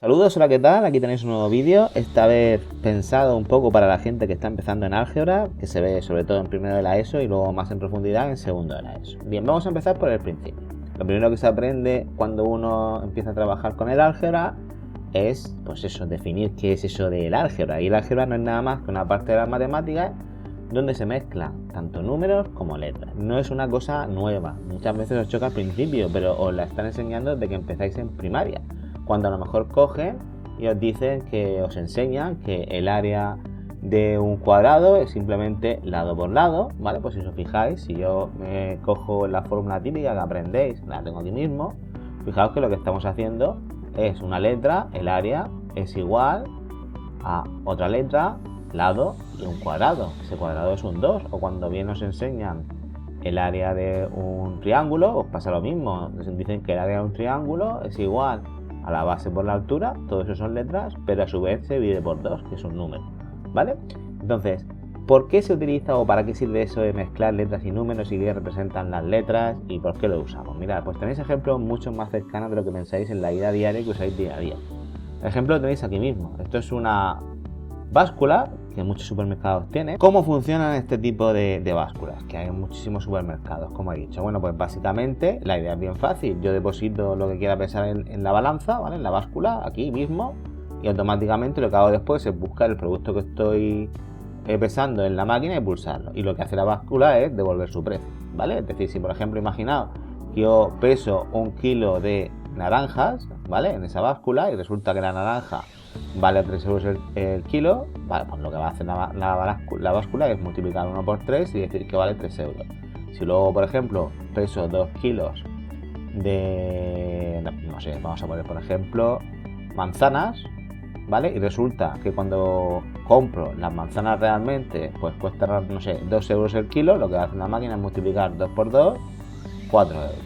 Saludos, hola, ¿qué tal? Aquí tenéis un nuevo vídeo, esta vez pensado un poco para la gente que está empezando en álgebra, que se ve sobre todo en primero de la ESO y luego más en profundidad en segundo de la ESO. Bien, vamos a empezar por el principio. Lo primero que se aprende cuando uno empieza a trabajar con el álgebra es, pues eso, definir qué es eso del álgebra. Y el álgebra no es nada más que una parte de las matemáticas donde se mezclan tanto números como letras. No es una cosa nueva, muchas veces os choca al principio, pero os la están enseñando desde que empezáis en primaria. Cuando a lo mejor cogen y os dicen que os enseñan que el área de un cuadrado es simplemente lado por lado, ¿vale? Pues si os fijáis, si yo me cojo la fórmula típica que aprendéis, la tengo aquí mismo, fijaos que lo que estamos haciendo es una letra, el área es igual a otra letra, lado y un cuadrado. Ese cuadrado es un 2, o cuando bien os enseñan el área de un triángulo, os pasa lo mismo, dicen que el área de un triángulo es igual a la base por la altura, todo eso son letras, pero a su vez se divide por 2, que es un número, ¿vale? Entonces, ¿por qué se utiliza o para qué sirve eso de mezclar letras y números y qué representan las letras y por qué lo usamos? Mirad, pues tenéis ejemplos mucho más cercanos de lo que pensáis en la vida diaria que usáis día a día. El ejemplo lo tenéis aquí mismo. Esto es una báscula que muchos supermercados tienen. ¿Cómo funcionan este tipo de básculas? Que hay en muchísimos supermercados, como he dicho. Bueno, pues básicamente la idea es bien fácil. Yo deposito lo que quiera pesar en la balanza, ¿vale? En la báscula, aquí mismo, y automáticamente lo que hago después es buscar el producto que estoy pesando en la máquina y pulsarlo. Y lo que hace la báscula es devolver su precio, ¿vale? Es decir, si por ejemplo imaginaos que yo peso 1 kilo de naranjas, ¿vale? En esa báscula y resulta que la naranja vale 3 euros el kilo, vale, pues lo que va a hacer la báscula es multiplicar 1 por 3 y decir que vale 3 euros. Si luego, por ejemplo, peso 2 kilos de, no sé, vamos a poner por ejemplo manzanas, ¿vale? Y resulta que cuando compro las manzanas realmente, pues cuesta, no sé, 2 euros el kilo, lo que hace la máquina es multiplicar 2 por 2, 4 euros,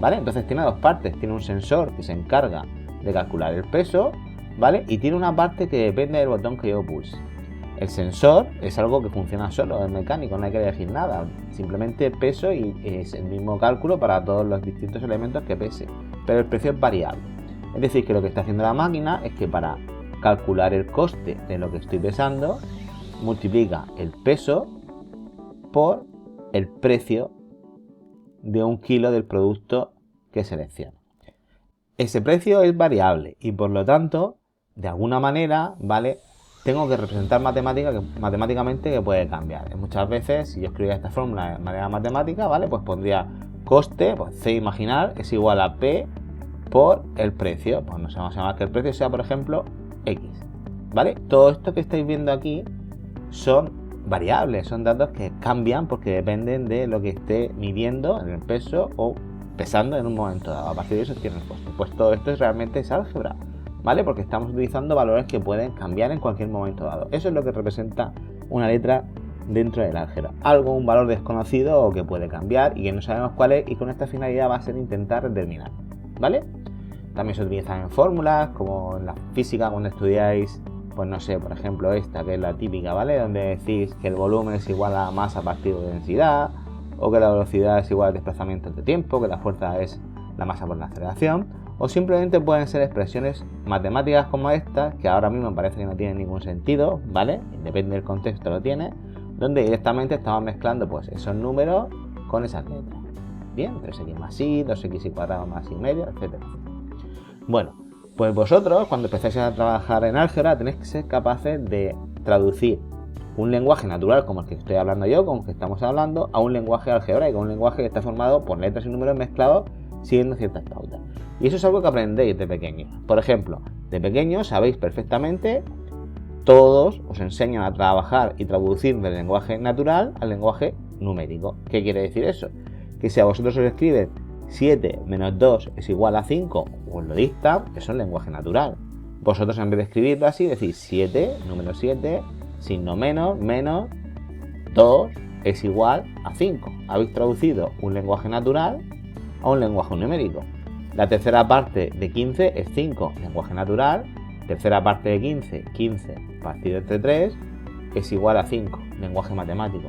¿vale? Entonces tiene dos partes, tiene un sensor que se encarga de calcular el peso, ¿vale? Y tiene una parte que depende del botón que yo pulse. El sensor es algo que funciona solo, es mecánico, no hay que elegir nada, simplemente peso y es el mismo cálculo para todos los distintos elementos que pese, pero el precio es variable. Es decir, que lo que está haciendo la máquina es que para calcular el coste de lo que estoy pesando, multiplica el peso por el precio de 1 kilo del producto que selecciono. Ese precio es variable y por lo tanto, de alguna manera, ¿vale? Tengo que representar matemáticamente que puede cambiar. Muchas veces, si yo escribiera esta fórmula de manera matemática, ¿vale? Pues pondría coste, pues C imaginar es igual a P por el precio. Pues no sé, vamos a llamar que el precio sea, por ejemplo, X, ¿vale? Todo esto que estáis viendo aquí son variables, son datos que cambian porque dependen de lo que esté midiendo en el peso o pesando en un momento dado. A partir de eso tiene el coste. Pues todo esto realmente es álgebra, ¿vale? Porque estamos utilizando valores que pueden cambiar en cualquier momento dado. Eso es lo que representa una letra dentro del álgebra. Algo, un valor desconocido o que puede cambiar y que no sabemos cuál es, y con esta finalidad va a ser intentar determinar, ¿vale? También se utilizan en fórmulas, como en la física cuando estudiáis, pues no sé, por ejemplo esta que es la típica, ¿vale? Donde decís que el volumen es igual a masa partido de densidad, o que la velocidad es igual al desplazamiento de tiempo, que la fuerza es la masa por la aceleración, o simplemente pueden ser expresiones matemáticas como estas, que ahora mismo parece que no tienen ningún sentido, ¿vale? Depende del contexto lo tiene, donde directamente estamos mezclando pues esos números con esas letras. Bien, 3x más y, 2x y cuadrado más y medio, etcétera. Bueno, pues vosotros cuando empezáis a trabajar en álgebra tenéis que ser capaces de traducir un lenguaje natural como el que estoy hablando yo, como el que estamos hablando, a un lenguaje algebraico, un lenguaje que está formado por letras y números mezclados siguiendo ciertas pautas. Y eso es algo que aprendéis de pequeños. Por ejemplo, de pequeños sabéis perfectamente, todos os enseñan a trabajar y traducir del lenguaje natural al lenguaje numérico. ¿Qué quiere decir eso? Que si a vosotros os escriben 7 menos 2 es igual a 5, os lo dictan, eso es lenguaje natural. Vosotros en vez de escribirlo así decís 7, número 7, signo menos, menos 2 es igual a 5. Habéis traducido un lenguaje natural a un lenguaje numérico. La tercera parte de 15 es 5, lenguaje natural. Tercera parte de 15, 15 partido entre 3 es igual a 5, lenguaje matemático.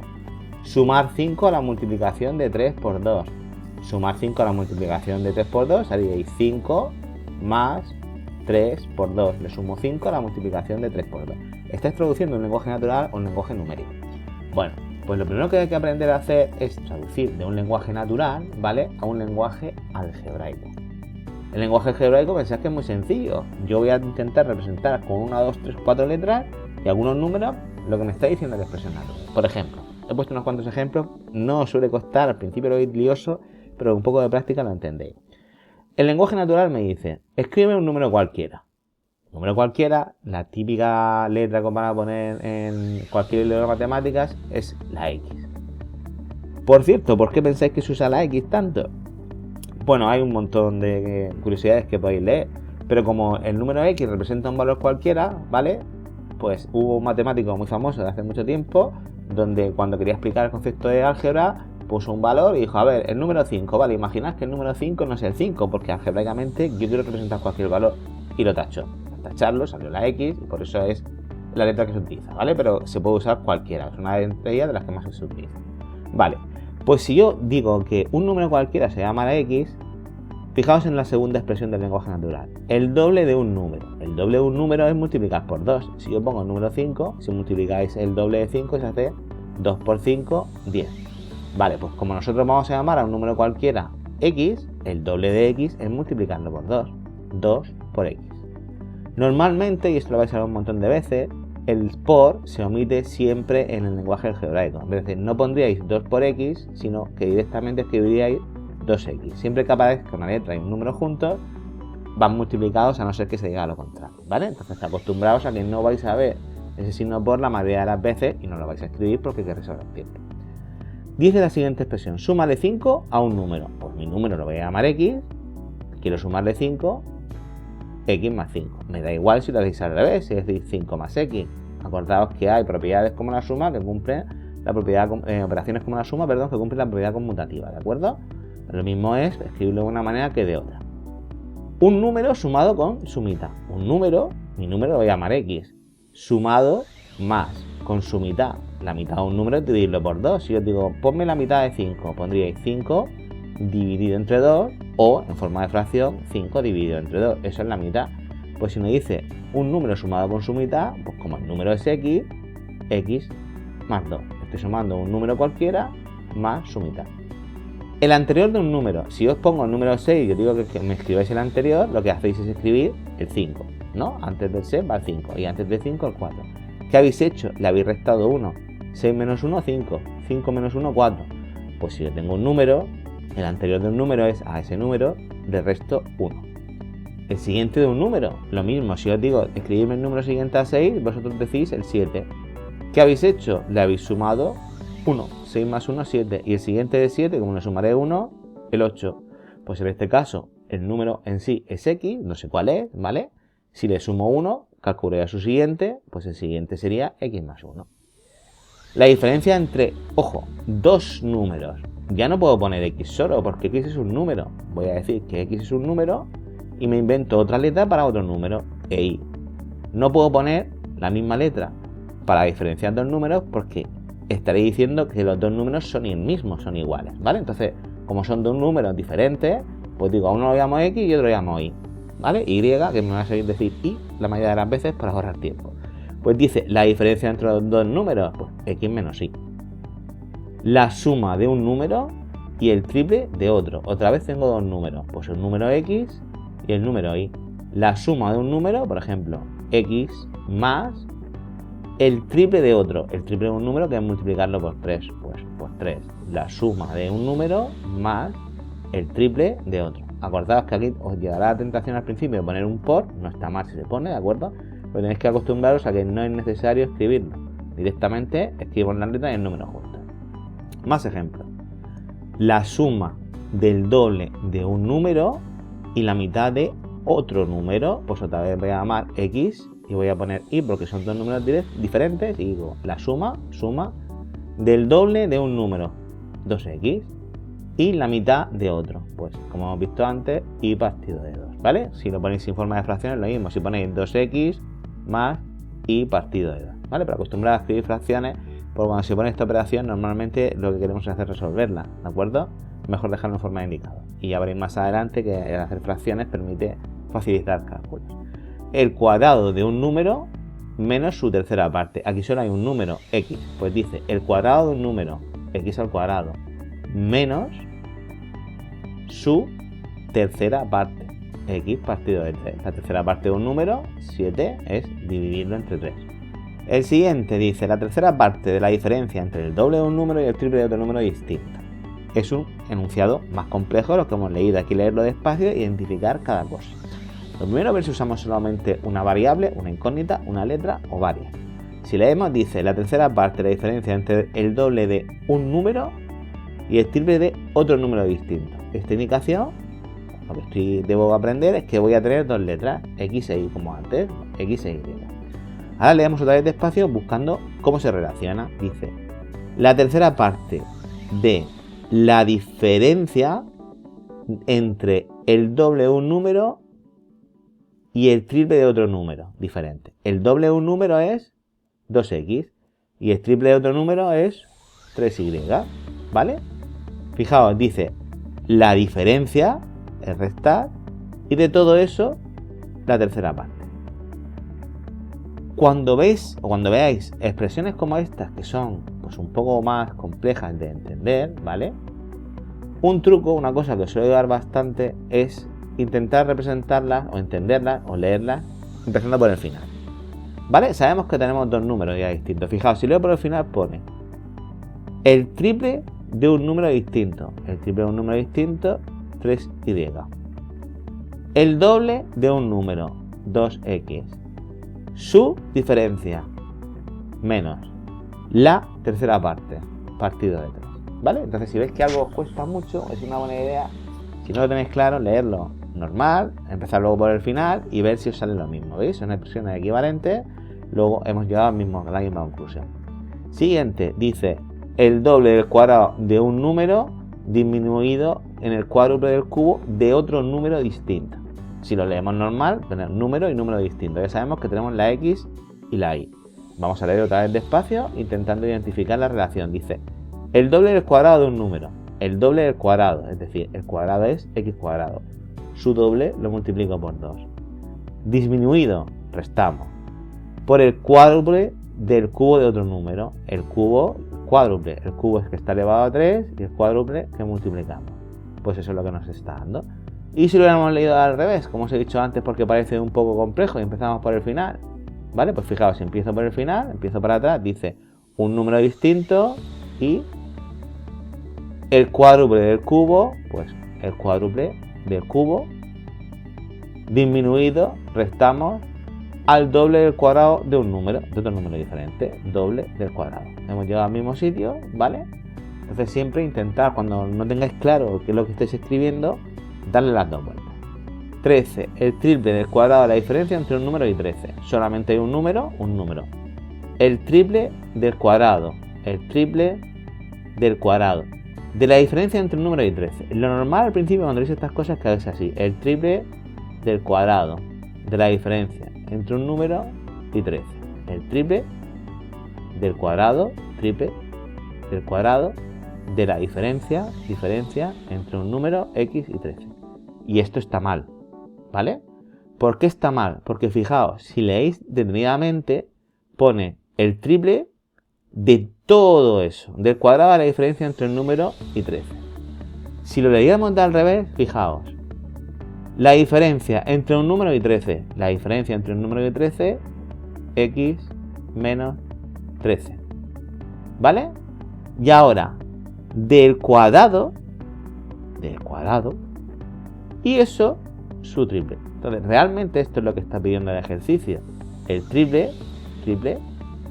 Sumar 5 a la multiplicación de 3 por 2. Sumar 5 a la multiplicación de 3 por 2 haríais 5 más 3 por 2, le sumo 5 a la multiplicación de 3 por 2. ¿Estás traduciendo un lenguaje natural o un lenguaje numérico? Bueno, pues lo primero que hay que aprender a hacer es traducir de un lenguaje natural, ¿vale?, a un lenguaje algebraico. El lenguaje algebraico, pensad que es muy sencillo. Yo voy a intentar representar con 1, 2, 3, 4 letras y algunos números lo que me está diciendo la expresión natural. Por ejemplo, he puesto unos cuantos ejemplos, no os suele costar, al principio lo veis lioso, pero un poco de práctica lo entendéis. El lenguaje natural me dice, escribe un número cualquiera. Número cualquiera, la típica letra que van a poner en cualquier libro de matemáticas es la X. Por cierto, ¿por qué pensáis que se usa la X tanto? Bueno, hay un montón de curiosidades que podéis leer, pero como el número X representa un valor cualquiera, ¿vale? Pues hubo un matemático muy famoso de hace mucho tiempo, donde cuando quería explicar el concepto de álgebra, puso un valor y dijo, a ver, el número 5, ¿vale? Imaginad que el número 5 no es el 5, porque algebraicamente yo quiero representar cualquier valor, y lo tacho. Al tacharlo salió la X, y por eso es la letra que se utiliza, ¿vale? Pero se puede usar cualquiera, es una de ellas de las que más se utiliza. Vale, pues si yo digo que un número cualquiera se llama la X, fijaos en la segunda expresión del lenguaje natural. El doble de un número. El doble de un número es multiplicar por 2. Si yo pongo el número 5, si multiplicáis el doble de 5 se hace 2 por 5, 10. Vale, pues como nosotros vamos a llamar a un número cualquiera X, el doble de X es multiplicarlo por 2. 2 por X. Normalmente, y esto lo vais a ver un montón de veces, el por se omite siempre en el lenguaje algebraico. Es decir, no pondríais 2 por X, sino que directamente escribiríais 2X. Siempre que aparezca una letra y un número juntos, van multiplicados a no ser que se diga lo contrario, ¿vale? Entonces, acostumbrados a que no vais a ver ese signo por la mayoría de las veces y no lo vais a escribir porque queréis ahorrar tiempo. Dice la siguiente expresión, súmale 5 a un número. Pues mi número lo voy a llamar X, quiero sumarle 5, X más 5. Me da igual si lo hacéis al revés, si decís 5 más X. Acordaos que hay propiedades como la suma que cumplen la propiedad, operaciones como la suma, perdón, que cumplen la propiedad conmutativa, ¿de acuerdo? Lo mismo es escribirlo de una manera que de otra. Un número sumado con su mitad. Un número, mi número lo voy a llamar X, sumado más con su mitad. La mitad de un número es dividirlo por 2. Si yo os digo, ponme la mitad de 5, pondríais 5 dividido entre 2 o, en forma de fracción, 5 dividido entre 2. Eso es la mitad. Pues si me dice un número sumado con su mitad, pues como el número es X, X más 2. Estoy sumando un número cualquiera más su mitad. El anterior de un número, si os pongo el número 6 y os digo que me escribáis el anterior, lo que hacéis es escribir el 5, ¿no? Antes del 6 va el 5 y antes del 5 el 4. ¿Qué habéis hecho? Le habéis restado 1. 6 menos 1, 5. 5 menos 1, 4. Pues si yo tengo un número, el anterior de un número es a ese número, le resto 1. El siguiente de un número, lo mismo. Si os digo, escribidme el número siguiente a 6, vosotros decís el 7. ¿Qué habéis hecho? Le habéis sumado 1. 6 más 1, 7. Y el siguiente de 7, como le sumaré 1, el 8. Pues en este caso, el número en sí es X, no sé cuál es, ¿vale? Si le sumo 1, calculé a su siguiente, pues el siguiente sería X más 1. La diferencia entre, ojo, dos números. Ya no puedo poner X solo, porque X es un número. Voy a decir que X es un número y me invento otra letra para otro número, e Y. No puedo poner la misma letra para diferenciar dos números porque estaré diciendo que los dos números son el mismo, son iguales, ¿vale? Entonces, como son dos números diferentes, pues digo, a uno lo llamo X y otro lo llamo Y, ¿vale? Y, que me va a salir decir Y la mayoría de las veces para ahorrar tiempo. Pues dice, la diferencia entre los dos números, pues X menos Y. La suma de un número y el triple de otro. Otra vez tengo dos números, pues el número X y el número Y. La suma de un número, por ejemplo, X más el triple de otro. El triple de un número que es multiplicarlo por 3, pues 3. La suma de un número más el triple de otro. Acordaos que aquí os llegará la tentación al principio de poner un por, no está mal si se pone, ¿de acuerdo? Pero tenéis que acostumbraros a que no es necesario escribirlo. Directamente escribo la letra y el número juntos. Más ejemplos. La suma del doble de un número y la mitad de otro número, pues otra vez voy a llamar X y voy a poner Y porque son dos números diferentes y digo la suma del doble de un número, 2X, y la mitad de otro, pues como hemos visto antes, Y partido de 2, ¿vale? Si lo ponéis sin forma de fracción es lo mismo, si ponéis 2X más Y partido de 2, ¿vale? Pero acostumbrad a escribir fracciones, porque cuando se pone esta operación normalmente lo que queremos es hacer resolverla, ¿de acuerdo? Mejor dejarlo en forma de indicador. Y ya veréis más adelante que el hacer fracciones permite facilitar cálculos. el cuadrado de un número menos su tercera parte. Aquí solo hay un número, x. Pues dice el cuadrado de un número, x al cuadrado, menos su tercera parte, x partido de 3. La tercera parte de un número, 7, es dividirlo entre 3. El siguiente dice la tercera parte de la diferencia entre el doble de un número y el triple de otro número distinto. Es un enunciado más complejo de lo que hemos leído. Aquí leerlo despacio e identificar cada cosa. Lo primero es ver si usamos solamente una variable, una incógnita, una letra o varias. Si leemos, dice la tercera parte de la diferencia entre el doble de un número y el triple de otro número distinto. Esta indicación, lo que debo aprender es que voy a tener dos letras, x e y, como antes, x e y. Ahora leemos otra vez despacio buscando cómo se relaciona. Dice la tercera parte de la diferencia entre el doble de un número y el triple de otro número diferente. El doble de un número es 2x y el triple de otro número es 3y, ¿vale? Fijaos, dice la diferencia, el restar, y de todo eso, la tercera parte. Cuando veis o cuando veáis expresiones como estas, que son pues un poco más complejas de entender, ¿vale? Un truco, una cosa que os suele ayudar bastante es intentar representarlas o entenderlas o leerlas empezando por el final, ¿vale? Sabemos que tenemos dos números ya distintos. Fijaos, si leo por el final pone el triple de un número distinto. El triple de un número distinto, 3y. El doble de un número, 2x. Su diferencia, menos la tercera parte, partido de 3. ¿Vale? Entonces, si veis que algo os cuesta mucho, es una buena idea, si no lo tenéis claro, leerlo normal, empezar luego por el final y ver si os sale lo mismo. ¿Veis? Son expresiones equivalentes, luego hemos llegado a la misma conclusión. Siguiente, dice el doble del cuadrado de un número disminuido en el cuádruple del cubo de otro número distinto. Si lo leemos normal, tenemos número y número distinto. Ya sabemos que tenemos la x y la y. Vamos a leer otra vez despacio, intentando identificar la relación. Dice, el doble del cuadrado de un número. El doble del cuadrado, es decir, el cuadrado es x cuadrado. Su doble lo multiplico por 2. Disminuido, restamos. Por el cuádruple del cubo de otro número. El cubo, cuádruple. El cubo es que está elevado a 3 y el cuádruple que multiplicamos. Pues eso es lo que nos está dando. Y si lo hubiéramos leído al revés, como os he dicho antes, porque parece un poco complejo y empezamos por el final, ¿vale? Pues fijaos, si empiezo por el final, empiezo para atrás, dice un número distinto y el cuádruple del cubo, pues el cuádruple del cubo disminuido, restamos al doble del cuadrado de un número, de otro número diferente, doble del cuadrado. Hemos llegado al mismo sitio, ¿vale? Entonces siempre intentar, cuando no tengáis claro qué es lo que estáis escribiendo, darle las dos vueltas. 13. El triple del cuadrado de la diferencia entre un número y 13. Solamente hay un número, un número. El triple del cuadrado. El triple del cuadrado de la diferencia entre un número y 13. Lo normal al principio cuando dice estas cosas es que es así. El triple del cuadrado de la diferencia entre un número y 13. El triple del cuadrado, triple del cuadrado de la diferencia entre un número x y 13. Y esto está mal, ¿vale? ¿Por qué está mal? Porque fijaos, si leéis detenidamente, pone el triple de todo eso, del cuadrado de la diferencia entre un número y 13. Si lo leíamos de al revés, fijaos, la diferencia entre un número y 13, la diferencia entre un número y 13, x menos 13, ¿vale? Y ahora, del cuadrado, y eso, su triple. Entonces, realmente esto es lo que está pidiendo el ejercicio. El triple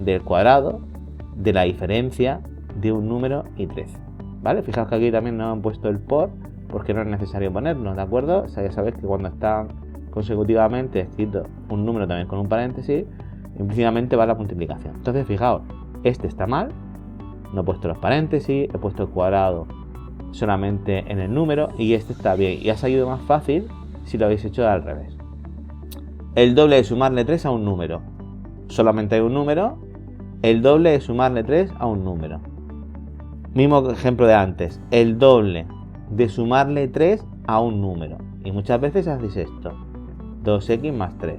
del cuadrado de la diferencia de un número y 13. ¿Vale? Fijaos que aquí también nos han puesto el por, porque no es necesario ponerlo, ¿de acuerdo? O sea, ya sabéis que cuando están consecutivamente escrito un número también con un paréntesis, implícitamente va la multiplicación. Entonces, fijaos, este está mal, no he puesto los paréntesis, he puesto el cuadrado solamente en el número y este está bien. Y ha salido más fácil si lo habéis hecho al revés. El doble de sumarle 3 a un número. Solamente hay un número. El doble de sumarle 3 a un número. Mismo ejemplo de antes. El doble de sumarle 3 a un número. Y muchas veces hacéis esto. 2x más 3.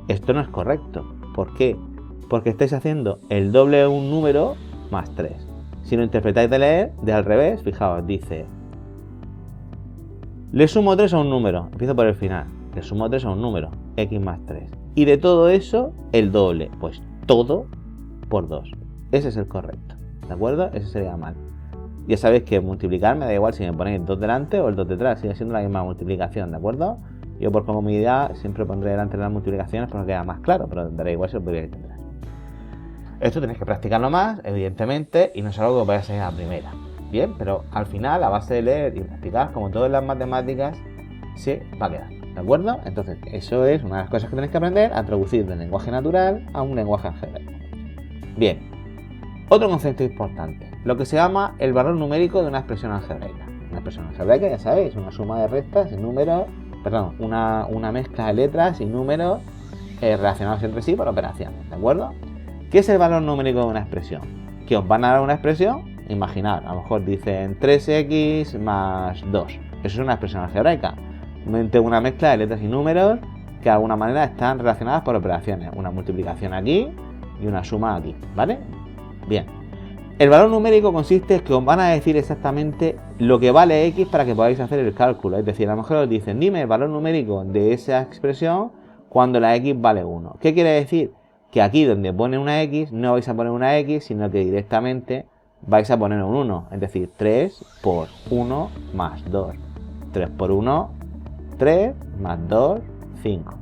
esto no es correcto. ¿Por qué? Porque estáis haciendo el doble de un número más 3. Si lo interpretáis de leer, de al revés, fijaos, dice: le sumo 3 a un número, empiezo por el final, le sumo 3 a un número, x más 3. Y de todo eso, el doble, pues todo por 2. Ese es el correcto, ¿de acuerdo? Ese sería mal. Ya sabéis que multiplicar me da igual si me ponéis 2 delante o el 2 detrás, sigue siendo la misma multiplicación, ¿de acuerdo? Yo por comodidad siempre pondré delante las multiplicaciones porque queda más claro, pero dará igual si lo podríais entender. Esto tenéis que practicarlo más, evidentemente, y no es algo que vaya a ser a la primera. Bien, pero al final, a base de leer y practicar, como todo en las matemáticas, se va a quedar, ¿de acuerdo? Entonces, eso es una de las cosas que tenéis que aprender, a traducir del lenguaje natural a un lenguaje algebraico. Bien, otro concepto importante, lo que se llama el valor numérico de una expresión algebraica. Una expresión algebraica, ya sabéis, una suma de restas y números, una mezcla de letras y números relacionados entre sí por operaciones, ¿de acuerdo? ¿Qué es el valor numérico de una expresión? Que os van a dar una expresión, imaginad, a lo mejor dicen 3x más 2. Eso es una expresión algebraica. Una mezcla de letras y números que de alguna manera están relacionadas por operaciones. Una multiplicación aquí y una suma aquí, ¿vale? Bien. El valor numérico consiste en que os van a decir exactamente lo que vale x para que podáis hacer el cálculo. Es decir, a lo mejor os dicen, dime el valor numérico de esa expresión cuando la x vale 1. ¿Qué quiere decir? Que aquí donde pone una x no vais a poner una x, sino que directamente vais a poner un 1. Es decir, 3 por 1 más 2. 3 por 1, 3 más 2, 5.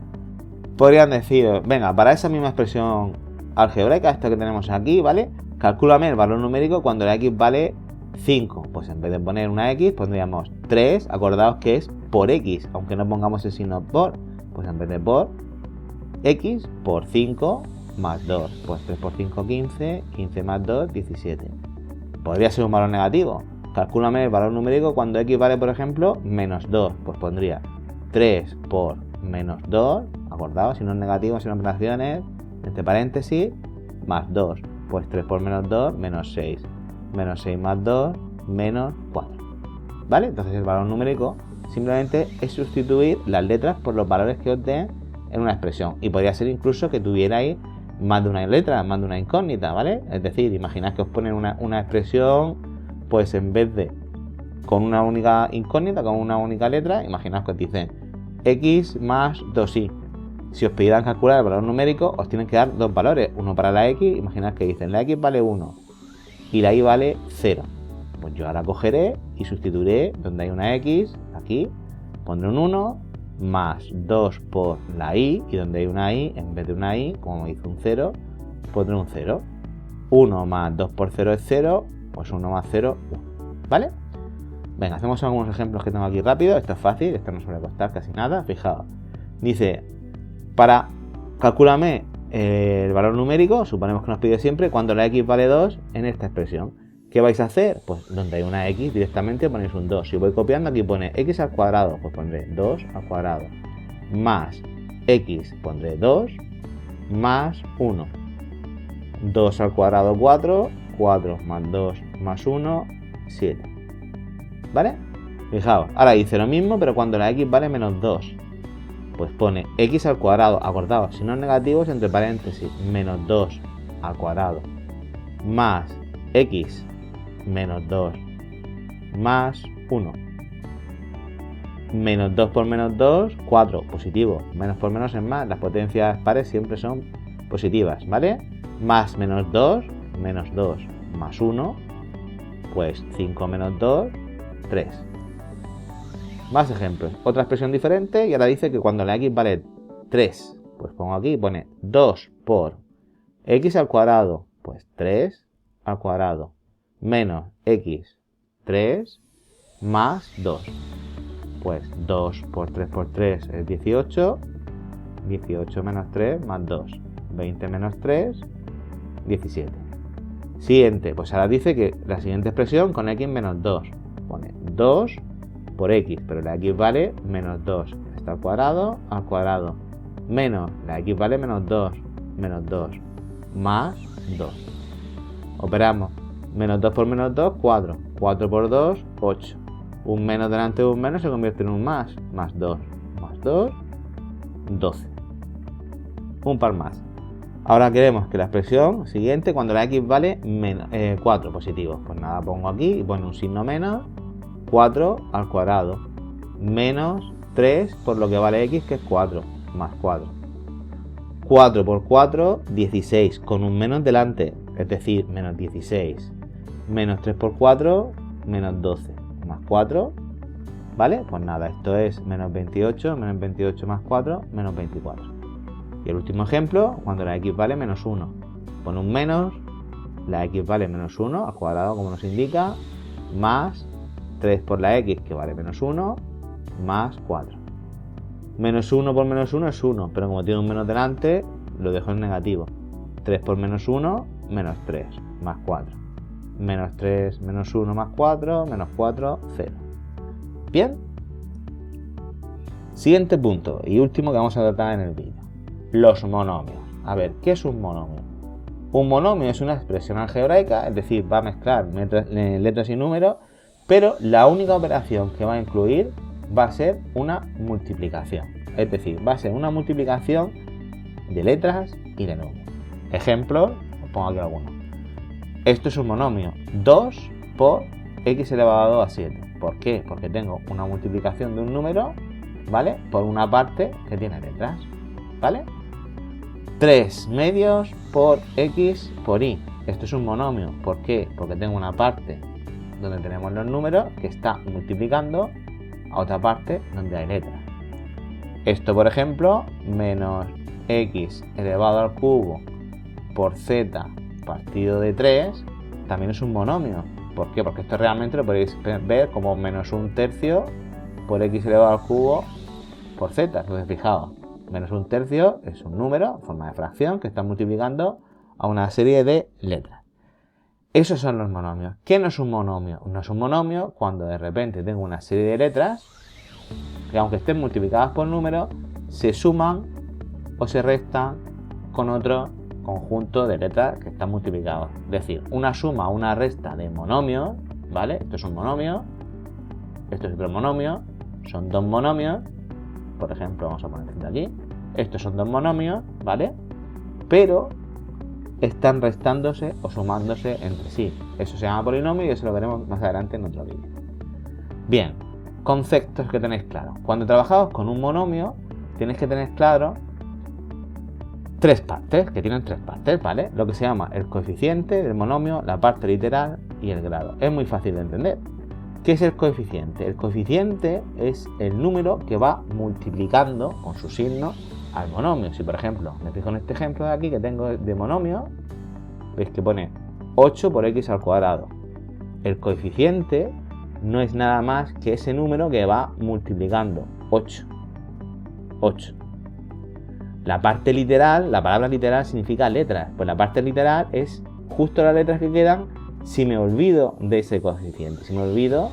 Podrían decir, venga, para esa misma expresión algebraica, esta que tenemos aquí, ¿vale? Calcúlame el valor numérico cuando la x vale 5. Pues en vez de poner una x, pondríamos 3, acordaos que es por x, aunque no pongamos el signo por. Pues en vez de por, x por 5 más 2. Pues 3 por 5, 15, 15 más 2, 17. Podría ser un valor negativo. Calcúlame el valor numérico cuando x vale, por ejemplo, menos 2. Pues pondría 3 por menos 2, acordaos, si no es negativo, si no operaciones, entre paréntesis, más 2. Pues 3 por menos 2, menos 6. Menos 6 más 2, menos 4. ¿Vale? Entonces el valor numérico simplemente es sustituir las letras por los valores que os den en una expresión. Y podría ser incluso que tuvierais más de una letra, más de una incógnita, ¿vale? Es decir, imaginad que os ponen una expresión, pues en vez de con una única incógnita, con una única letra, imaginad que os dicen x más 2y. Si os pidieran calcular el valor numérico, os tienen que dar dos valores. Uno para la x, imaginad que dicen la x vale 1 y la y vale 0. Pues yo ahora cogeré y sustituiré donde hay una x, aquí, pondré un 1, más 2 por la y, y donde hay una y, en vez de una y, como hice un 0, pondré un 0. 1 más 2 por 0 es 0, pues 1 más 0, 1. ¿Vale? Venga, hacemos algunos ejemplos que tengo aquí rápido. Esto es fácil, esto no suele costar casi nada. Fijaos, dice, calcúlame el valor numérico, suponemos que nos pide siempre, cuando la x vale 2 en esta expresión. ¿Qué vais a hacer? Pues donde hay una x directamente ponéis un 2. Si voy copiando aquí pone x al cuadrado, pues pondré 2 al cuadrado. Más x pondré 2 más 1. 2 al cuadrado 4, 4 más 2 más 1, 7. ¿Vale? Fijaos, ahora hice lo mismo pero cuando la x vale menos 2. Pues pone x al cuadrado, acordaos, si no es negativo es entre paréntesis, menos 2 al cuadrado. Más x menos 2 más 1. Menos 2 por menos 2, 4, positivo. Menos por menos es más, las potencias pares siempre son positivas, ¿vale? Más menos 2 más 1, pues 5 menos 2, 3. Más ejemplos. Otra expresión diferente y ahora dice que cuando la x vale 3, pues pongo aquí, pone 2 por x al cuadrado, pues 3 al cuadrado, menos x, 3, más 2. Pues 2 por 3 por 3 es 18, 18 menos 3 más 2, 20 menos 3, 17. Siguiente, pues ahora dice que la siguiente expresión con x menos 2, pone 2 por x, pero la x vale menos 2, está al cuadrado, menos, la x vale menos 2, más 2. Operamos, menos 2 por menos 2, 4, 4 por 2, 8. Un menos delante de un menos se convierte en un más 2, 12. un par más. Ahora queremos que la expresión siguiente, cuando la x vale 4 positivos, pues nada, pongo aquí y pone un signo menos, 4 al cuadrado, menos 3 por lo que vale x, que es 4, más 4. 4 por 4, 16, con un menos delante, es decir, menos 16. Menos 3 por 4, menos 12, más 4, ¿vale? Pues nada, esto es menos 28 más 4, menos 24. Y el último ejemplo, cuando la x vale menos 1. Pone un menos, la x vale menos 1 al cuadrado, como nos indica, más 3 por la x, que vale menos 1, más 4. Menos 1 por menos 1 es 1, pero como tiene un menos delante, lo dejo en negativo. 3 por menos 1, menos 3, más 4. Menos 3, menos 1, más 4, menos 4, 0. ¿Bien? Siguiente punto y último que vamos a tratar en el vídeo. Los monomios. A ver, ¿qué es un monomio? Un monomio es una expresión algebraica, es decir, va a mezclar letras y números, pero la única operación que va a incluir va a ser una multiplicación. Es decir, va a ser una multiplicación de letras y de números. Ejemplo, os pongo aquí algunos. Esto es un monomio, 2 por x elevado a 2 a 7. ¿Por qué? Porque tengo una multiplicación de un número, ¿vale? Por una parte que tiene letras, ¿vale? 3 medios por x por y. Esto es un monomio. ¿Por qué? Porque tengo una parte donde tenemos los números que está multiplicando a otra parte donde hay letras. Esto, por ejemplo, menos x elevado al cubo por z partido de 3, también es un monomio. ¿Por qué? Porque esto realmente lo podéis ver como menos un tercio por x elevado al cubo por z. Entonces, fijaos, menos un tercio es un número en forma de fracción que está multiplicando a una serie de letras. Esos son los monomios. ¿Qué no es un monomio? No es un monomio cuando de repente tengo una serie de letras que, aunque estén multiplicadas por números, se suman o se restan con otro conjunto de letras que están multiplicados. Es decir, una suma o una resta de monomios, ¿vale? Esto es un monomio, esto es otro monomio, son dos monomios, por ejemplo, vamos a poner aquí, estos son dos monomios, ¿vale? Pero están restándose o sumándose entre sí. Eso se llama polinomio y eso lo veremos más adelante en otro vídeo. Bien, conceptos que tenéis claros. Cuando trabajamos con un monomio, tenéis que tener claro tres partes, que tienen tres partes, ¿vale? Lo que se llama el coeficiente del monomio, la parte literal y el grado. Es muy fácil de entender. ¿Qué es el coeficiente? El coeficiente es el número que va multiplicando con su signo al monomio. Si por ejemplo me fijo en este ejemplo de aquí que tengo de monomio, veis que pone 8 por x al cuadrado. El coeficiente no es nada más que ese número que va multiplicando 8. La parte literal, la palabra literal significa letras. Pues la parte literal es justo las letras que quedan si me olvido de ese coeficiente, si me olvido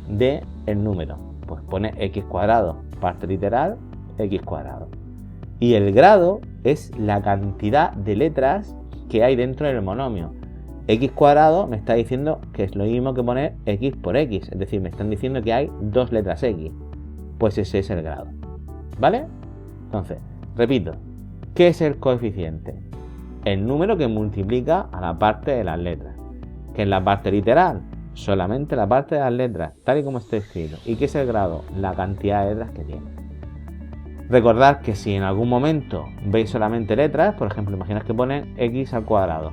del número. Pues pone x cuadrado, parte literal, x cuadrado. Y el grado es la cantidad de letras que hay dentro del monomio. X cuadrado me está diciendo que es lo mismo que poner x por x, es decir, me están diciendo que hay dos letras x. Pues ese es el grado, ¿vale? Entonces, repito, ¿qué es el coeficiente? El número que multiplica a la parte de las letras. ¿Qué es la parte literal? Solamente la parte de las letras, tal y como está escrito. ¿Y qué es el grado? La cantidad de letras que tiene. Recordad que si en algún momento veis solamente letras, por ejemplo, imaginad que ponen x al cuadrado.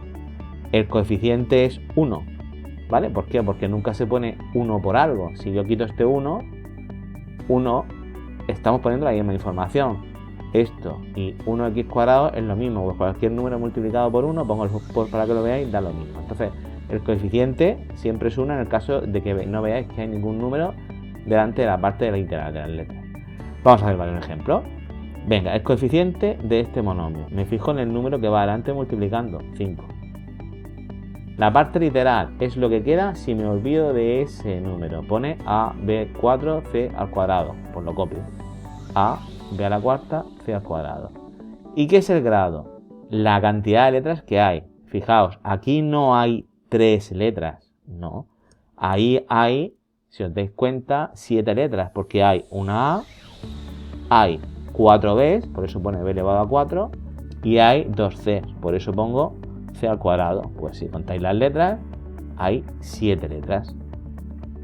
El coeficiente es 1, ¿vale? ¿Por qué? Porque nunca se pone 1 por algo. Si yo quito este 1, estamos poniendo la misma información. Esto y 1x cuadrado es lo mismo, pues cualquier número multiplicado por 1, pongo el por para que lo veáis, da lo mismo. Entonces, el coeficiente siempre es 1 en el caso de que no veáis que hay ningún número delante de la parte de la literal de las letras. Vamos a ver un ejemplo. Venga, el coeficiente de este monomio. Me fijo en el número que va adelante multiplicando, 5. La parte literal es lo que queda si me olvido de ese número. Pone a, b, 4, c al cuadrado. Pues lo copio. A, b a la cuarta, c al cuadrado. ¿Y qué es el grado? La cantidad de letras que hay. Fijaos, aquí no hay 3 letras. No. Ahí hay, si os dais cuenta, 7 letras. Porque hay una A, hay 4 b's, por eso pone b elevado a 4, y hay 2 c, por eso pongo c al cuadrado. Pues si contáis las letras, hay 7 letras.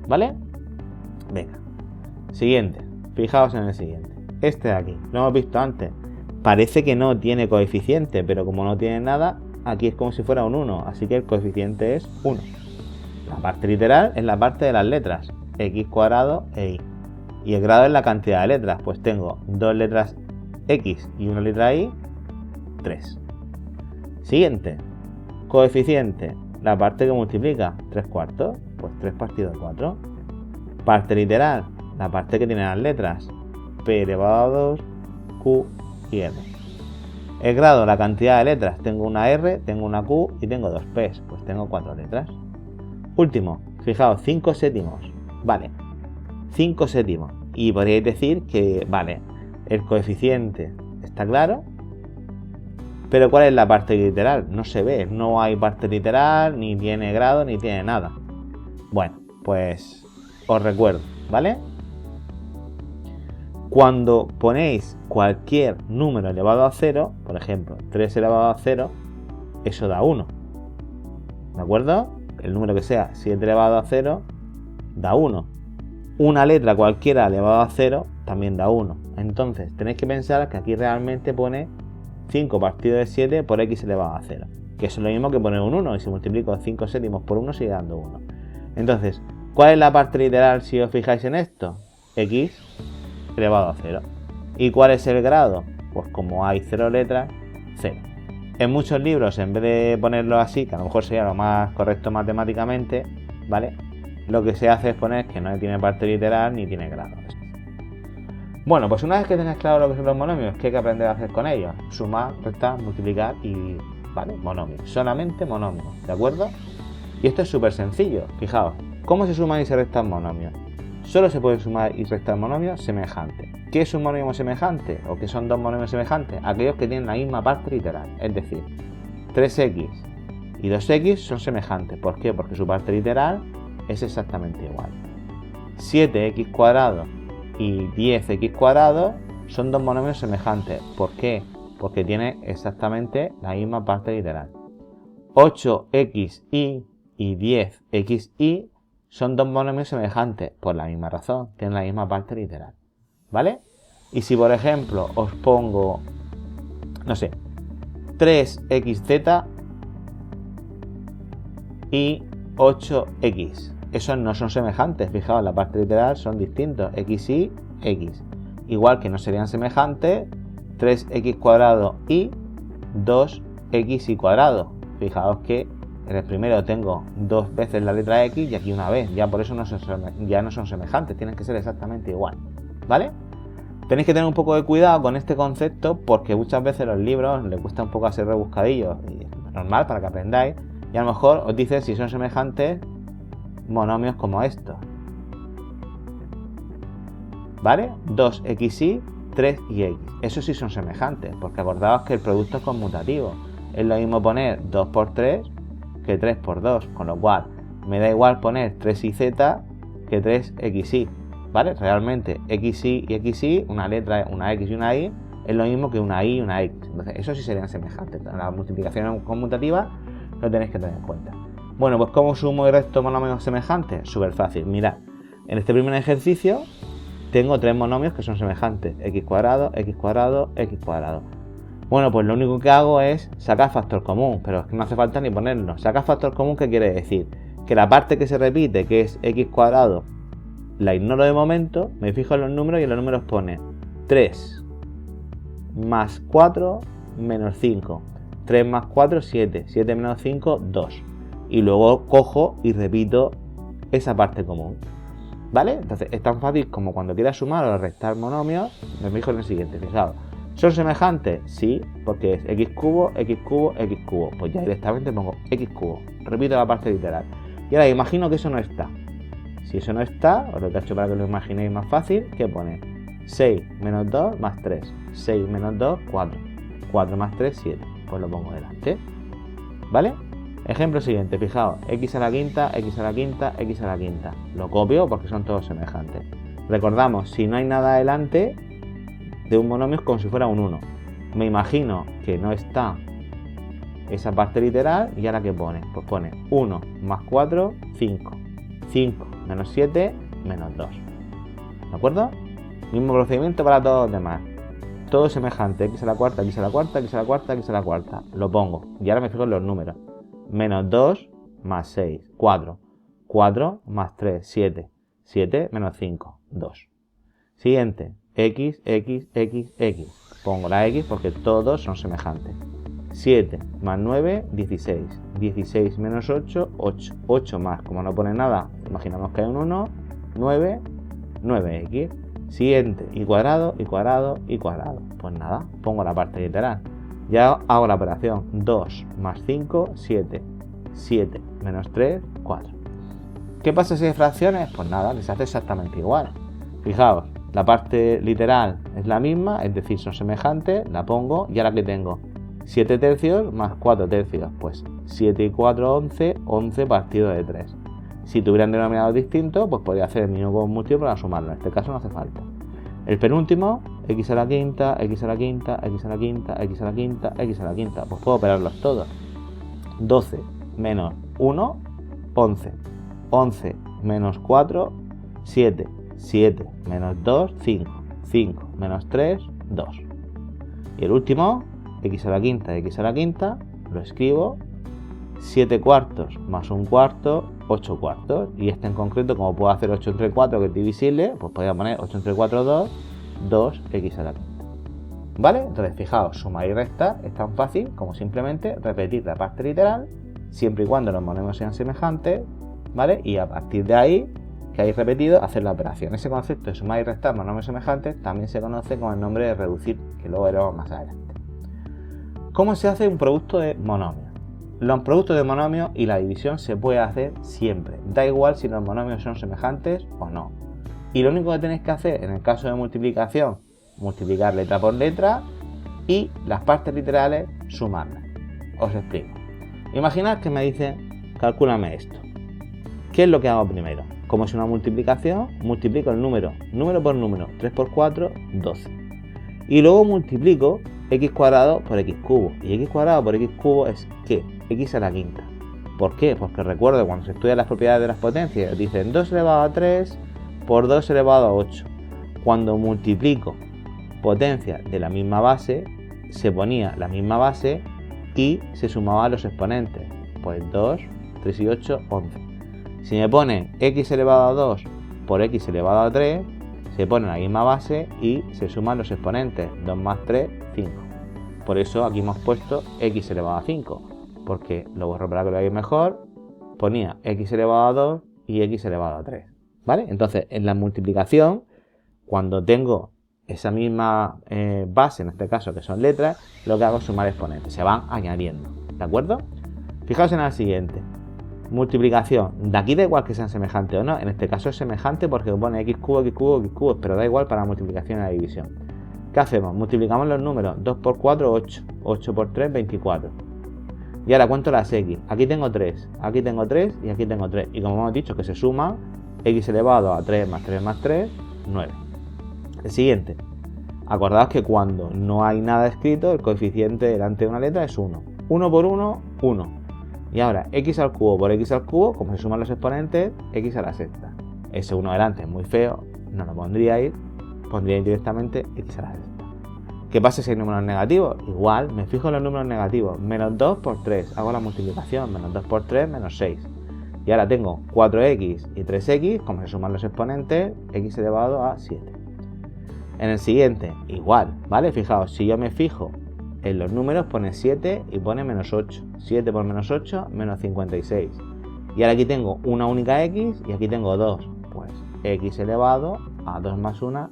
¿Vale? Venga. Siguiente. Fijaos en el siguiente. Este de aquí. Lo hemos visto antes. Parece que no tiene coeficiente, pero como no tiene nada, aquí es como si fuera un 1. Así que el coeficiente es 1. La parte literal es la parte de las letras. X cuadrado e y. Y el grado es la cantidad de letras. Pues tengo 2 letras X y una letra Y. 3. Siguiente. Coeficiente. La parte que multiplica. 3 cuartos. Pues 3 partido de 4. Parte literal. La parte que tiene las letras. P elevado a 2. Q y R. El grado, la cantidad de letras. Tengo una R, tengo una Q y tengo 2 P's. Pues tengo 4 letras. Último. Fijaos, 5 séptimos. Vale. 5 séptimos. Y podríais decir que, vale, el coeficiente está claro. Pero ¿cuál es la parte literal? No se ve. No hay parte literal, ni tiene grado, ni tiene nada. Bueno, pues os recuerdo, ¿vale? Cuando ponéis cualquier número elevado a 0, por ejemplo, 3 elevado a 0, eso da 1. ¿De acuerdo? El número que sea, 7 elevado a 0, da 1. Una letra cualquiera elevado a 0 también da 1. Entonces, tenéis que pensar que aquí realmente pone 5 partido de 7 por x elevado a 0. Que eso es lo mismo que poner un 1. Y si multiplico 5 séptimos por 1, sigue dando 1. Entonces, ¿cuál es la parte literal si os fijáis en esto? X elevado a 0. ¿Y cuál es el grado? Pues como hay 0 letras, 0. En muchos libros, en vez de ponerlo así, que a lo mejor sería lo más correcto matemáticamente, ¿vale? Lo que se hace es poner que no tiene parte literal ni tiene grado. Bueno, pues una vez que tengáis claro lo que son los monomios, ¿qué hay que aprender a hacer con ellos? Sumar, restar, multiplicar y... ¿vale? Monomios. Solamente monomios, ¿de acuerdo? Y esto es súper sencillo. Fijaos, ¿cómo se suman y se restan monomios? Solo se pueden sumar y restar monomios semejantes. ¿Qué es un monomio semejante? ¿O qué son dos monomios semejantes? Aquellos que tienen la misma parte literal. Es decir, 3x y 2x son semejantes. ¿Por qué? Porque su parte literal es exactamente igual. 7x cuadrado y 10x cuadrado son dos monomios semejantes. ¿Por qué? Porque tienen exactamente la misma parte literal. 8xy y 10xy son dos monomios semejantes por la misma razón, tienen la misma parte literal, ¿vale? Y si por ejemplo os pongo, no sé, 3xz y 8x, esos no son semejantes, fijaos, la parte literal son distintos, xy, x, igual que no serían semejantes 3x cuadrado y 2xy cuadrado. Fijaos que en el primero tengo 2 veces la letra X y aquí una vez. Ya por eso ya no son semejantes. Tienen que ser exactamente igual. ¿Vale? Tenéis que tener un poco de cuidado con este concepto porque muchas veces los libros les cuesta un poco hacer rebuscadillos. Y es normal para que aprendáis. Y a lo mejor os dice si son semejantes monomios como estos. ¿Vale? 2xy, 3y. Eso sí son semejantes. Porque acordaos que el producto es conmutativo. Es lo mismo poner 2 por 3 que 3 por 2, con lo cual me da igual poner 3yz que 3xy, ¿vale? Realmente xy y xy, una letra, una x y una y, es lo mismo que una y y una x. Entonces, eso sí serían semejantes. La multiplicación conmutativa lo tenéis que tener en cuenta. Bueno, pues ¿cómo sumo y resto monomios semejantes? Súper fácil. Mirad, en este primer ejercicio tengo 3 monomios que son semejantes, x cuadrado, x cuadrado, x cuadrado. Bueno, pues lo único que hago es sacar factor común, pero es que no hace falta ni ponerlo. Sacar factor común, ¿qué quiere decir? Que la parte que se repite, que es x cuadrado, la ignoro de momento, me fijo en los números y en los números pone 3 más 4 menos 5. 3 más 4, 7. 7 menos 5, 2. Y luego cojo y repito esa parte común. ¿Vale? Entonces es tan fácil como cuando quieras sumar o restar monomios, me fijo en el siguiente, fijaos. ¿Son semejantes? Sí, porque es x cubo, x cubo, x cubo. Pues ya directamente pongo x cubo. Repito la parte literal. Y ahora imagino que eso no está. Si eso no está, os lo he hecho para que lo imaginéis más fácil, ¿qué pone? 6 menos 2 más 3. 6 menos 2, 4. 4 más 3, 7. Pues lo pongo delante. ¿Vale? Ejemplo siguiente, fijaos. X a la quinta, x a la quinta, x a la quinta. Lo copio porque son todos semejantes. Recordamos, si no hay nada adelante, de un monomio es como si fuera un 1. Me imagino que no está esa parte literal y ahora ¿qué pone? Pues pone 1 más 4, 5. 5 menos 7, menos 2. ¿De acuerdo? Mismo procedimiento para todos los demás. Todo semejante, x a la cuarta, x a la cuarta, x a la cuarta, x a la cuarta. Lo pongo. Y ahora me fijo en los números. Menos 2 más 6, 4. 4 más 3, 7. 7 menos 5, 2. Siguiente, x, x, x, x. Pongo la x porque todos son semejantes. 7 más 9, 16. 16 menos 8, 8. 8 más, como no pone nada, imaginamos que hay un 1, 9, 9x. Siguiente, y cuadrado, y cuadrado, y cuadrado. Pues nada, pongo la parte literal. Ya hago la operación. 2 más 5, 7. 7 menos 3, 4. ¿Qué pasa si hay fracciones? Pues nada, les hace exactamente igual. Fijaos, la parte literal es la misma, es decir, son semejantes, la pongo y ahora que tengo 7 tercios más 4 tercios, pues 7 y 4, 11, 11 partido de 3. Si tuvieran denominados distintos, pues podría hacer el mínimo común múltiplo para sumarlo. En este caso no hace falta. El penúltimo, x a la quinta, x a la quinta, x a la quinta, x a la quinta, x a la quinta. Pues puedo operarlos todos. 12 menos 1, 11. 11 menos 4, 7. 7 menos 2, 5. 5 menos 3, 2. Y el último, x a la quinta, x a la quinta, lo escribo. 7 cuartos más 1 cuarto, 8 cuartos. Y este en concreto, como puedo hacer 8 entre 4, que es divisible, pues podría poner 8 entre 4, 2, 2x a la quinta. ¿Vale? Entonces, fijaos, sumar y restar es tan fácil como simplemente repetir la parte literal, siempre y cuando los monomios sean semejantes, ¿vale? Y a partir de ahí, que hayáis repetido, hacer la operación. Ese concepto de sumar y restar monomios semejantes también se conoce con el nombre de reducir, que luego veremos más adelante. ¿Cómo se hace un producto de monomios? Los productos de monomios y la división se puede hacer siempre. Da igual si los monomios son semejantes o no. Y lo único que tenéis que hacer en el caso de multiplicación, multiplicar letra por letra y las partes literales sumarlas. Os explico. Imaginad que me dicen, calcúlame esto. ¿Qué es lo que hago primero? Como es una multiplicación, multiplico el número por número, 3 por 4, 12. Y luego multiplico x cuadrado por x cubo. Y x cuadrado por x cubo es ¿qué? X a la quinta. ¿Por qué? Porque recuerdo cuando se estudia las propiedades de las potencias, dicen 2 elevado a 3 por 2 elevado a 8. Cuando multiplico potencias de la misma base, se ponía la misma base y se sumaban los exponentes. Pues 2, 3 y 8, 11. Si me ponen x elevado a 2 por x elevado a 3, se pone la misma base y se suman los exponentes. 2 más 3, 5. Por eso aquí hemos puesto x elevado a 5. Porque lo borro para que lo veáis mejor. Ponía x elevado a 2 y x elevado a 3. ¿Vale? Entonces, en la multiplicación, cuando tengo esa misma base, en este caso que son letras, lo que hago es sumar exponentes. Se van añadiendo. ¿De acuerdo? Fijaos en el siguiente. Multiplicación. De aquí da igual que sean semejantes o no. En este caso es semejante porque pone x cubo, x cubo, x cubo. Pero da igual para la multiplicación y la división. ¿Qué hacemos? Multiplicamos los números. 2 por 4, 8. 8 por 3, 24. Y ahora cuento las x. Aquí tengo 3. Aquí tengo 3 y aquí tengo 3. Y como hemos dicho que se suman, x elevado a 3 más 3 más 3, 9. El siguiente. Acordaos que cuando no hay nada escrito, el coeficiente delante de una letra es 1. 1 por 1, 1. Y ahora, x al cubo por x al cubo, como se suman los exponentes, x a la sexta. Ese 1 delante es muy feo, no lo pondríais, pondríais directamente x a la sexta. ¿Qué pasa si hay números negativos? Igual, me fijo en los números negativos. Menos 2 por 3, hago la multiplicación. Menos 2 por 3, menos 6. Y ahora tengo 4x y 3x, como se suman los exponentes, x elevado a 7. En el siguiente, igual, ¿vale? Fijaos, si yo me fijo en los números, pone 7 y pone menos 8. 7 por menos 8, menos 56. Y ahora aquí tengo una única x y aquí tengo 2. Pues x elevado a 2 más 1,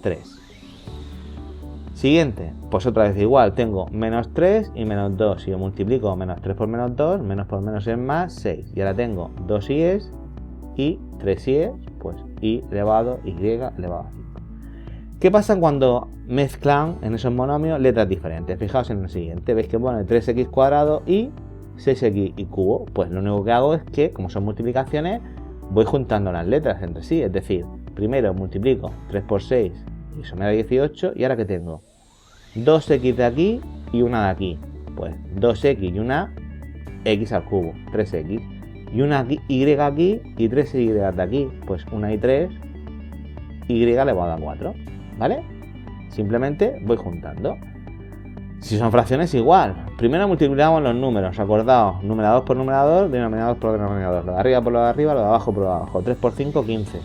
3. Siguiente, pues otra vez igual, tengo menos 3 y menos 2. Si yo multiplico menos 3 por menos 2, menos por menos es más 6. Y ahora tengo 2y y 3y, pues y elevado y elevado a 5. ¿Qué pasa cuando mezclan en esos monomios letras diferentes? Fijaos en el siguiente, veis que pone 3x cuadrado y 6x y cubo. Pues lo único que hago es que, como son multiplicaciones, voy juntando las letras entre sí. Es decir, primero multiplico 3 por 6 Y eso me da 18. ¿Y ahora qué tengo? 2x de aquí y una de aquí. Pues 2x y una x al cubo, 3x. Y una y aquí y 3y de aquí. Pues una y 3, y elevado a 4. ¿Vale? Simplemente voy juntando. Si son fracciones, igual. Primero multiplicamos los números, acordaos. Numerador por numerador, denominador por denominador. Lo de arriba por lo de arriba, lo de abajo por lo de abajo. 3 por 5, 15.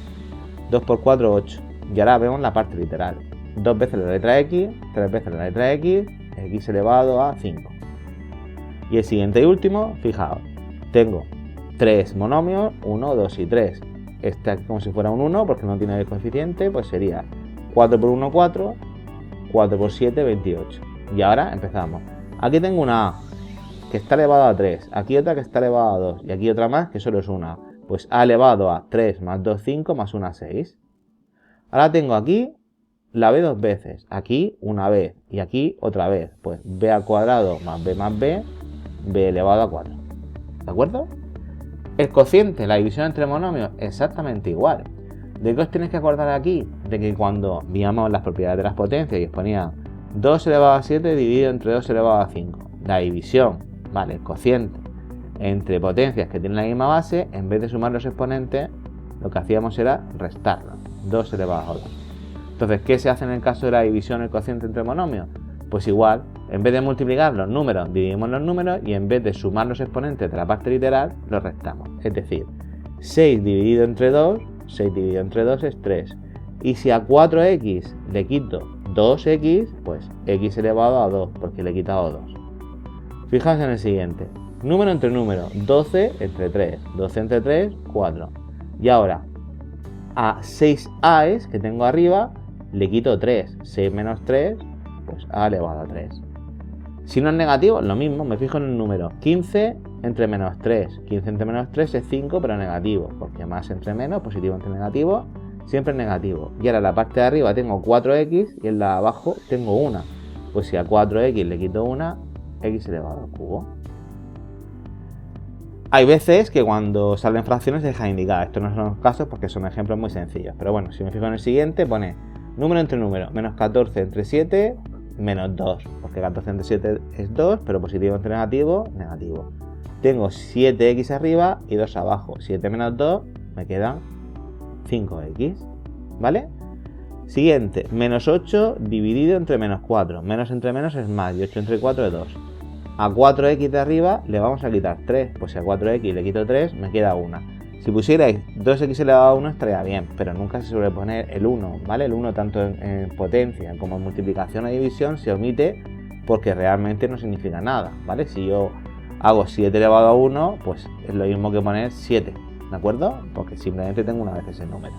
2 por 4, 8. Y ahora vemos la parte literal. 2 veces la letra x, 3 veces la letra x elevado a 5. Y el siguiente y último, fijaos, tengo 3 monomios, 1, 2 y 3. Este aquí como si fuera un 1, porque no tiene coeficiente, pues sería 4 por 1, 4, 4 por 7, 28. Y ahora empezamos. Aquí tengo una a que está elevado a 3, aquí otra que está elevado a 2 y aquí otra más que solo es una. Pues a elevado a 3 más 2, 5 más 1, 6. Ahora tengo aquí la b dos veces, aquí una b y aquí otra vez. Pues b al cuadrado más b, b elevado a 4. ¿De acuerdo? El cociente, la división entre monomios, exactamente igual. ¿De qué os tenéis que acordar aquí? De que cuando veíamos las propiedades de las potencias y os ponía 2 elevado a 7 dividido entre 2 elevado a 5. La división, ¿vale? El cociente entre potencias que tienen la misma base, en vez de sumar los exponentes, lo que hacíamos era restarlos. 2 elevado a 2. Entonces, ¿qué se hace en el caso de la división el cociente entre monomios? Pues igual, en vez de multiplicar los números, dividimos los números y en vez de sumar los exponentes de la parte literal, los restamos. Es decir, 6 dividido entre 2, 6 dividido entre 2 es 3. Y si a 4x le quito 2x, pues x elevado a 2, porque le he quitado 2. Fijaos en el siguiente. Número entre número, 12 entre 3. 12 entre 3, 4. Y ahora, a 6a's que tengo arriba, le quito 3. 6 menos 3, pues a elevado a 3. Si no es negativo, lo mismo, me fijo en el número. 15 entre menos 3. 15 entre menos 3 es 5, pero negativo, porque más entre menos, positivo entre negativo, siempre es negativo. Y ahora en la parte de arriba tengo 4x y en la de abajo tengo 1. Pues si a 4x le quito 1, x elevado al cubo. Hay veces que cuando salen fracciones se deja indicar. Estos no son los casos porque son ejemplos muy sencillos. Pero bueno, si me fijo en el siguiente, pone número entre número, menos 14 entre 7, menos 2. Porque 14 entre 7 es 2, pero positivo entre negativo, negativo. Tengo 7x arriba y 2 abajo. 7 menos 2, me quedan 5x. ¿Vale? Siguiente, menos 8 dividido entre menos 4. Menos entre menos es más y 8 entre 4 es 2. A 4x de arriba le vamos a quitar 3. Pues si a 4x le quito 3, me queda 1. Si pusierais 2x elevado a 1 estaría bien, pero nunca se suele poner el 1, ¿vale? El 1 tanto en potencia como en multiplicación o división se omite porque realmente no significa nada, ¿vale? Si yo hago 7 elevado a 1, pues es lo mismo que poner 7, ¿de acuerdo? Porque simplemente tengo una vez ese número.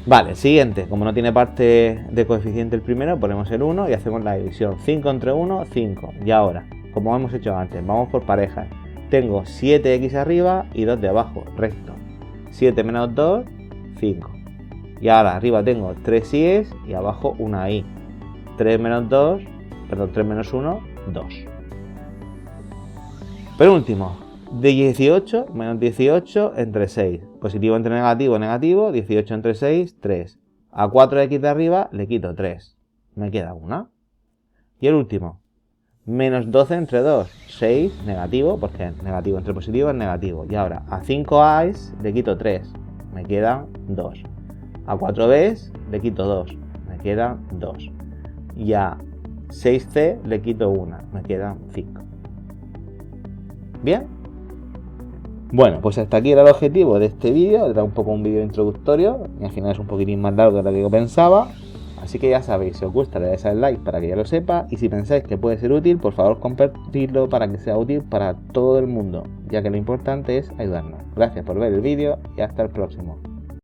Vale, siguiente, como no tiene parte de coeficiente el primero, ponemos el 1 y hacemos la división. 5 entre 1, 5. Y ahora, como hemos hecho antes, vamos por parejas. Tengo 7x arriba y 2 de abajo, resto. 7 menos 2, 5. Y ahora arriba tengo 3y y abajo una y. 3 menos 2, perdón, 3 menos 1, 2. Penúltimo, de 18 menos 18 entre 6. Positivo entre negativo, negativo. 18 entre 6, 3. A 4x de arriba le quito 3. Me queda 1. Y el último, menos 12 entre 2. 6, negativo, porque negativo entre positivo es negativo. Y ahora a 5a le quito 3. Me quedan 2. A 4b le quito 2. Me quedan 2. Y a 6c le quito 1. Me quedan 5. ¿Bien? Bueno, pues hasta aquí era el objetivo de este vídeo. Era un poco un vídeo introductorio y al final es un poquitín más largo de lo que yo pensaba. Así que ya sabéis, si os gusta le dais al like para que ya lo sepa. Y si pensáis que puede ser útil, por favor compartidlo para que sea útil para todo el mundo, ya que lo importante es ayudarnos. Gracias por ver el vídeo y hasta el próximo.